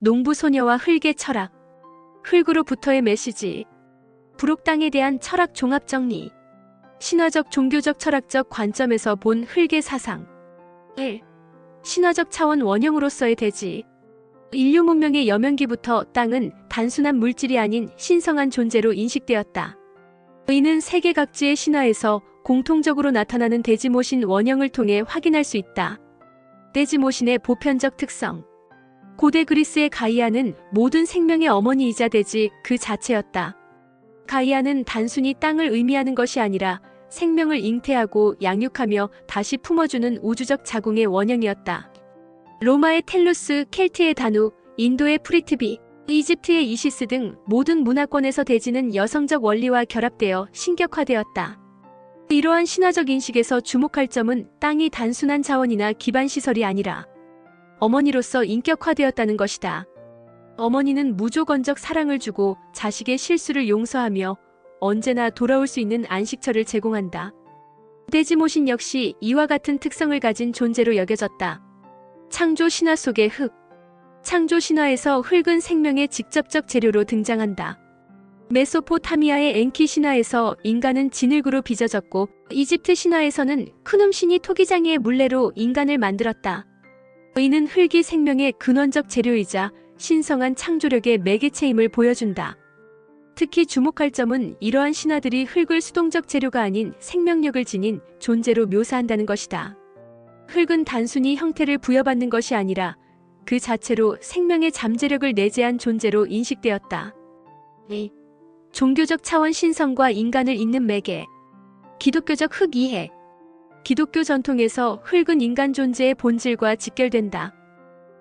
농부소녀와 흙의 철학. 흙으로부터의 메시지. 부록 땅에 대한 철학 종합 정리. 신화적 종교적 철학적 관점에서 본 흙의 사상. 1. 신화적 차원 원형으로서의 대지. 인류 문명의 여명기부터 땅은 단순한 물질이 아닌 신성한 존재로 인식되었다. 이는 세계 각지의 신화에서 공통적으로 나타나는 대지모신 원형을 통해 확인할 수 있다. 대지모신의 보편적 특성. 고대 그리스의 가이아는 모든 생명의 어머니이자 대지 그 자체였다. 가이아는 단순히 땅을 의미하는 것이 아니라 생명을 잉태하고 양육하며 다시 품어주는 우주적 자궁의 원형이었다. 로마의 텔루스, 켈트의 다누, 인도의 프리트비, 이집트의 이시스 등 모든 문화권에서 대지는 여성적 원리와 결합되어 신격화되었다. 이러한 신화적 인식에서 주목할 점은 땅이 단순한 자원이나 기반시설이 아니라 어머니로서 인격화되었다는 것이다. 어머니는 무조건적 사랑을 주고 자식의 실수를 용서하며 언제나 돌아올 수 있는 안식처를 제공한다. 대지모신 역시 이와 같은 특성을 가진 존재로 여겨졌다. 창조 신화 속의 흙. 창조 신화에서 흙은 생명의 직접적 재료로 등장한다. 메소포타미아의 엔키 신화에서 인간은 진흙으로 빚어졌고 이집트 신화에서는 크눔 신이 토기장이의 물레로 인간을 만들었다. 이는 흙이 생명의 근원적 재료이자 신성한 창조력의 매개체임을 보여준다. 특히 주목할 점은 이러한 신화들이 흙을 수동적 재료가 아닌 생명력을 지닌 존재로 묘사한다는 것이다. 흙은 단순히 형태를 부여받는 것이 아니라 그 자체로 생명의 잠재력을 내재한 존재로 인식되었다. 2. 종교적 차원 신성과 인간을 잇는 매개. 기독교적 흙 이해. 기독교 전통에서 흙은 인간 존재의 본질과 직결된다.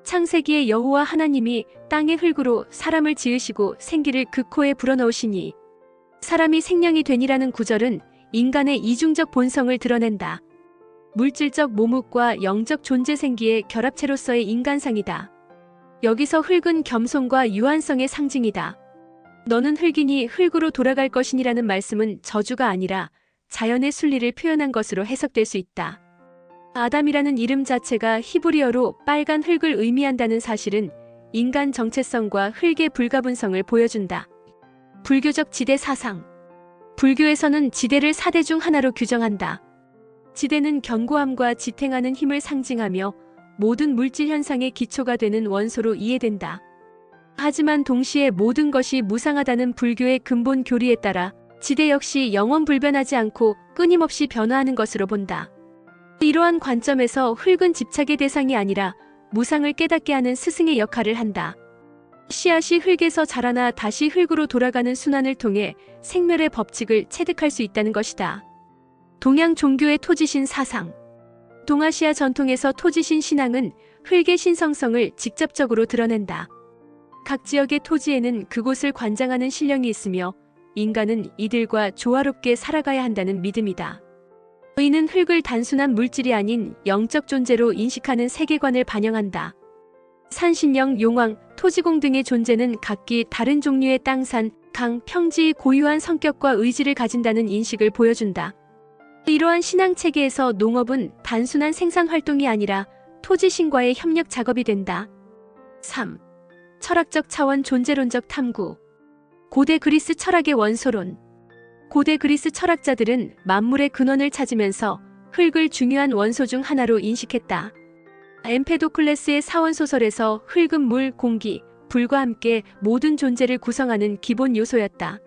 창세기의 여호와 하나님이 땅의 흙으로 사람을 지으시고 생기를 그 코에 불어넣으시니 사람이 생명이 되니라는 구절은 인간의 이중적 본성을 드러낸다. 물질적 모묵과 영적 존재 생기의 결합체로서의 인간상이다. 여기서 흙은 겸손과 유한성의 상징이다. 너는 흙이니 흙으로 돌아갈 것이니라는 말씀은 저주가 아니라 자연의 순리를 표현한 것으로 해석될 수 있다. 아담이라는 이름 자체가 히브리어로 빨간 흙을 의미한다는 사실은 인간 정체성과 흙의 불가분성을 보여준다. 불교적 지대 사상. 불교에서는 지대를 4대 중 하나로 규정한다. 지대는 견고함과 지탱하는 힘을 상징하며 모든 물질 현상의 기초가 되는 원소로 이해된다. 하지만 동시에 모든 것이 무상하다는 불교의 근본 교리에 따라 지대 역시 영원 불변하지 않고 끊임없이 변화하는 것으로 본다. 이러한 관점에서 흙은 집착의 대상이 아니라 무상을 깨닫게 하는 스승의 역할을 한다. 씨앗이 흙에서 자라나 다시 흙으로 돌아가는 순환을 통해 생멸의 법칙을 체득할 수 있다는 것이다. 동양 종교의 토지신 사상. 동아시아 전통에서 토지신 신앙은 흙의 신성성을 직접적으로 드러낸다. 각 지역의 토지에는 그곳을 관장하는 신령이 있으며 인간은 이들과 조화롭게 살아가야 한다는 믿음이다. 이는 흙을 단순한 물질이 아닌 영적 존재로 인식하는 세계관을 반영한다. 산신령, 용왕, 토지공 등의 존재는 각기 다른 종류의 땅, 산, 강, 평지의 고유한 성격과 의지를 가진다는 인식을 보여준다. 이러한 신앙 체계에서 농업은 단순한 생산 활동이 아니라 토지신과의 협력 작업이 된다. 3. 철학적 차원 존재론적 탐구. 고대 그리스 철학의 원소론. 고대 그리스 철학자들은 만물의 근원을 찾으면서 흙을 중요한 원소 중 하나로 인식했다. 엠페도클레스의 사원소설에서 흙은 물, 공기, 불과 함께 모든 존재를 구성하는 기본 요소였다.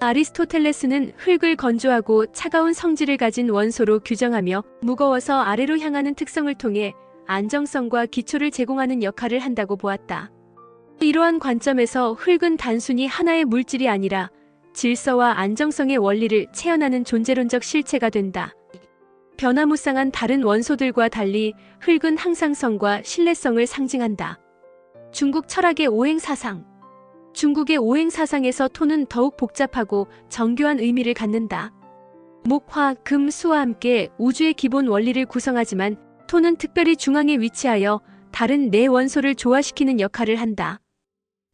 아리스토텔레스는 흙을 건조하고 차가운 성질을 가진 원소로 규정하며 무거워서 아래로 향하는 특성을 통해 안정성과 기초를 제공하는 역할을 한다고 보았다. 이러한 관점에서 흙은 단순히 하나의 물질이 아니라 질서와 안정성의 원리를 체현하는 존재론적 실체가 된다. 변화무쌍한 다른 원소들과 달리 흙은 항상성과 신뢰성을 상징한다. 중국 철학의 오행사상. 중국의 오행사상에서 토는 더욱 복잡하고 정교한 의미를 갖는다. 목, 화, 금, 수와 함께 우주의 기본 원리를 구성하지만 토는 특별히 중앙에 위치하여 다른 네 원소를 조화시키는 역할을 한다.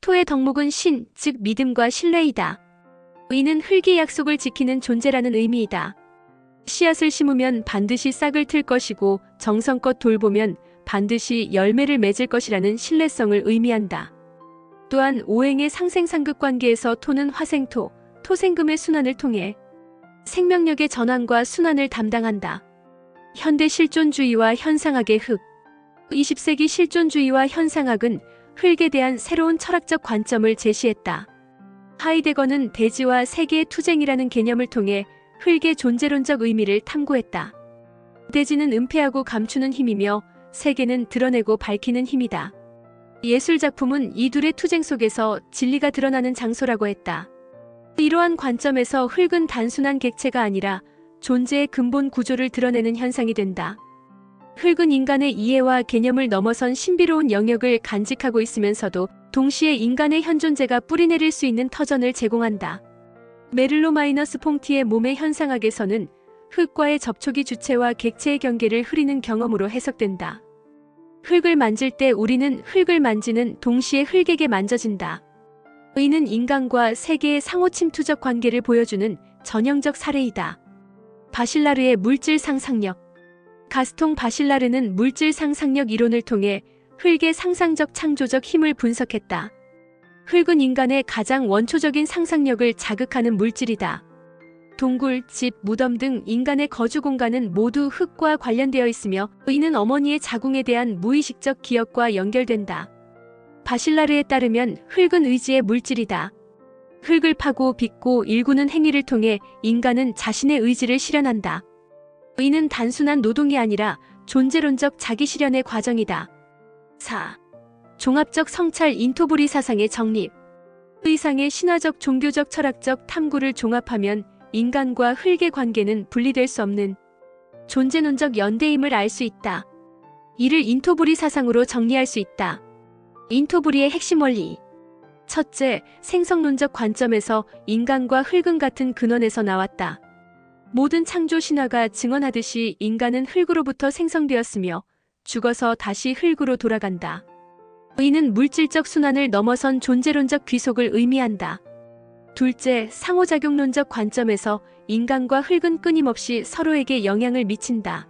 토의 덕목은 신, 즉 믿음과 신뢰이다. 이는 흙의 약속을 지키는 존재라는 의미이다. 씨앗을 심으면 반드시 싹을 틀 것이고 정성껏 돌보면 반드시 열매를 맺을 것이라는 신뢰성을 의미한다. 또한 오행의 상생상극 관계에서 토는 화생토, 토생금의 순환을 통해 생명력의 전환과 순환을 담당한다. 현대 실존주의와 현상학의 흙. 20세기 실존주의와 현상학은 흙에 대한 새로운 철학적 관점을 제시했다. 하이데거는 대지와 세계의 투쟁이라는 개념을 통해 흙의 존재론적 의미를 탐구했다. 대지는 은폐하고 감추는 힘이며 세계는 드러내고 밝히는 힘이다. 예술작품은 이 둘의 투쟁 속에서 진리가 드러나는 장소라고 했다. 이러한 관점에서 흙은 단순한 객체가 아니라 존재의 근본 구조를 드러내는 현상이 된다. 흙은 인간의 이해와 개념을 넘어선 신비로운 영역을 간직하고 있으면서도 동시에 인간의 현존재가 뿌리내릴 수 있는 터전을 제공한다. 메를로 마이너스 퐁티의 몸의 현상학에서는 흙과의 접촉이 주체와 객체의 경계를 흐리는 경험으로 해석된다. 흙을 만질 때 우리는 흙을 만지는 동시에 흙에게 만져진다. 의는 인간과 세계의 상호 침투적 관계를 보여주는 전형적 사례이다. 바실라르의 물질 상상력. 가스통 바실라르는 물질 상상력 이론을 통해 흙의 상상적 창조적 힘을 분석했다. 흙은 인간의 가장 원초적인 상상력을 자극하는 물질이다. 동굴, 집, 무덤 등 인간의 거주 공간은 모두 흙과 관련되어 있으며 의는 어머니의 자궁에 대한 무의식적 기억과 연결된다. 바실라르에 따르면 흙은 의지의 물질이다. 흙을 파고 빚고 일구는 행위를 통해 인간은 자신의 의지를 실현한다. 의는 단순한 노동이 아니라 존재론적 자기실현의 과정이다. 4. 종합적 성찰 인토부리 사상의 정립. 의상의 신화적 종교적 철학적 탐구를 종합하면 인간과 흙의 관계는 분리될 수 없는 존재론적 연대임을 알 수 있다. 이를 인토부리 사상으로 정리할 수 있다. 인토부리의 핵심 원리. 첫째, 생성론적 관점에서 인간과 흙은 같은 근원에서 나왔다. 모든 창조 신화가 증언하듯이 인간은 흙으로부터 생성되었으며 죽어서 다시 흙으로 돌아간다. 의는 물질적 순환을 넘어선 존재론적 귀속을 의미한다. 둘째, 상호작용론적 관점에서 인간과 흙은 끊임없이 서로에게 영향을 미친다.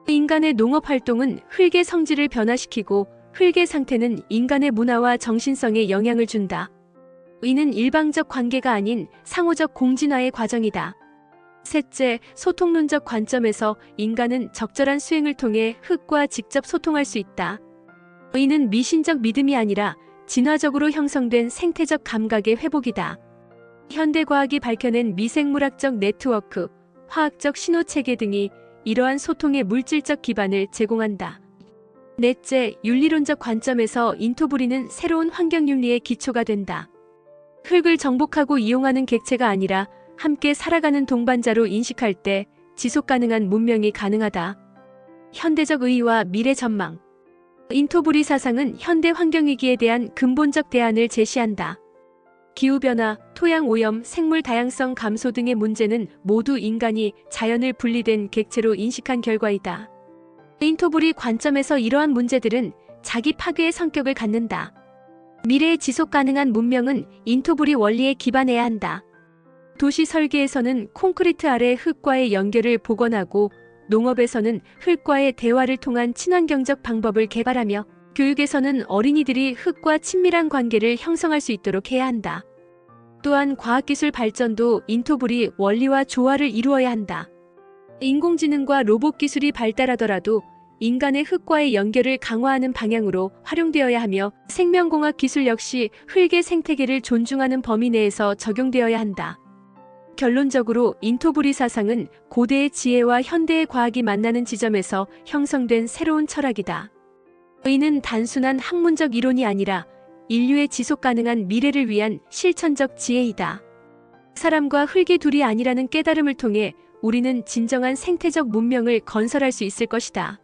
인간의 농업활동은 흙의 성질을 변화시키고 흙의 상태는 인간의 문화와 정신성에 영향을 준다. 의는 일방적 관계가 아닌 상호적 공진화의 과정이다. 셋째, 소통론적 관점에서 인간은 적절한 수행을 통해 흙과 직접 소통할 수 있다. 의는 미신적 믿음이 아니라 진화적으로 형성된 생태적 감각의 회복이다. 현대과학이 밝혀낸 미생물학적 네트워크, 화학적 신호체계 등이 이러한 소통의 물질적 기반을 제공한다. 넷째, 윤리론적 관점에서 인토부리는 새로운 환경윤리의 기초가 된다. 흙을 정복하고 이용하는 객체가 아니라 함께 살아가는 동반자로 인식할 때 지속가능한 문명이 가능하다. 현대적 의의와 미래 전망. 인토부리 사상은 현대 환경위기에 대한 근본적 대안을 제시한다. 기후변화, 토양오염, 생물 다양성 감소 등의 문제는 모두 인간이 자연을 분리된 객체로 인식한 결과이다. 인토부리 관점에서 이러한 문제들은 자기 파괴의 성격을 갖는다. 미래의 지속 가능한 문명은 인토부리 원리에 기반해야 한다. 도시 설계에서는 콘크리트 아래 흙과의 연결을 복원하고 농업에서는 흙과의 대화를 통한 친환경적 방법을 개발하며 교육에서는 어린이들이 흙과 친밀한 관계를 형성할 수 있도록 해야 한다. 또한 과학기술 발전도 인토부리 원리와 조화를 이루어야 한다. 인공지능과 로봇 기술이 발달하더라도 인간의 흙과의 연결을 강화하는 방향으로 활용되어야 하며 생명공학 기술 역시 흙의 생태계를 존중하는 범위 내에서 적용되어야 한다. 결론적으로 인토부리 사상은 고대의 지혜와 현대의 과학이 만나는 지점에서 형성된 새로운 철학이다. 의는 단순한 학문적 이론이 아니라 인류의 지속가능한 미래를 위한 실천적 지혜이다. 사람과 흙이 둘이 아니라는 깨달음을 통해 우리는 진정한 생태적 문명을 건설할 수 있을 것이다.